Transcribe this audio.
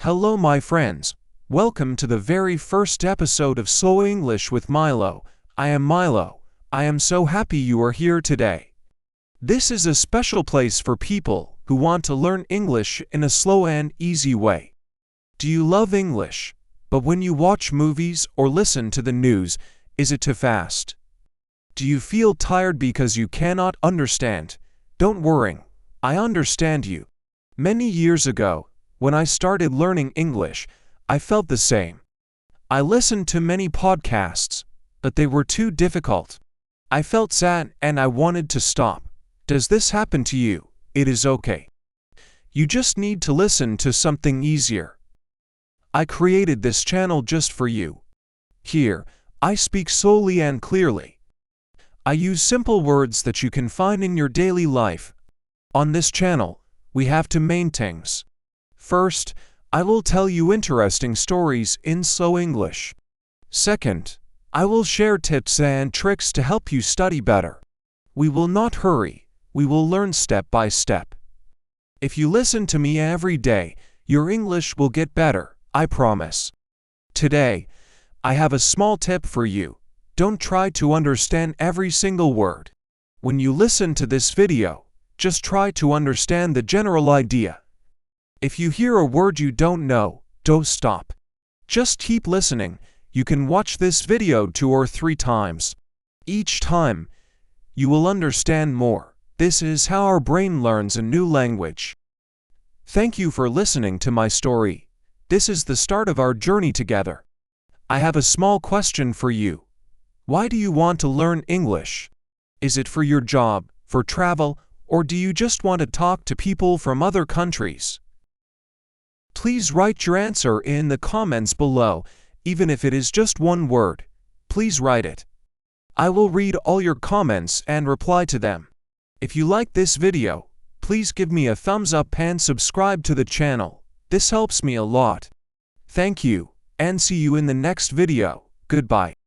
Hello my friends, welcome to the very first episode of Slow English with Milo. I am Milo. I am so happy you are here today. This is a special place for people who want to learn English in a slow and easy way. Do you love English? But when you watch movies or listen to the news, is it too fast? Do you feel tired because you cannot understand? Don't worry, I understand you. Many years ago, when I started learning English, I felt the same. I listened to many podcasts, but they were too difficult. I felt sad and I wanted to stop. Does this happen to you? It is okay. You just need to listen to something easier. I created this channel just for you. Here, I speak slowly and clearly. I use simple words that you can find in your daily life. On this channel, we have two main things. First, I will tell you interesting stories in slow English. Second, I will share tips and tricks to help you study better. We will not hurry, we will learn step by step. If you listen to me every day, your English will get better, I promise. Today, I have a small tip for you. Don't try to understand every single word. When you listen to this video, just try to understand the general idea. If you hear a word you don't know, don't stop. Just keep listening. You can watch this video 2 or 3 times. Each time, you will understand more. This is how our brain learns a new language. Thank you for listening to my story. This is the start of our journey together. I have a small question for you. Why do you want to learn English? Is it for your job, for travel, or do you just want to talk to people from other countries? Please write your answer in the comments below, even if it is just one word. Please write it. I will read all your comments and reply to them. If you like this video, please give me a thumbs up and subscribe to the channel. This helps me a lot. Thank you, and see you in the next video. Goodbye.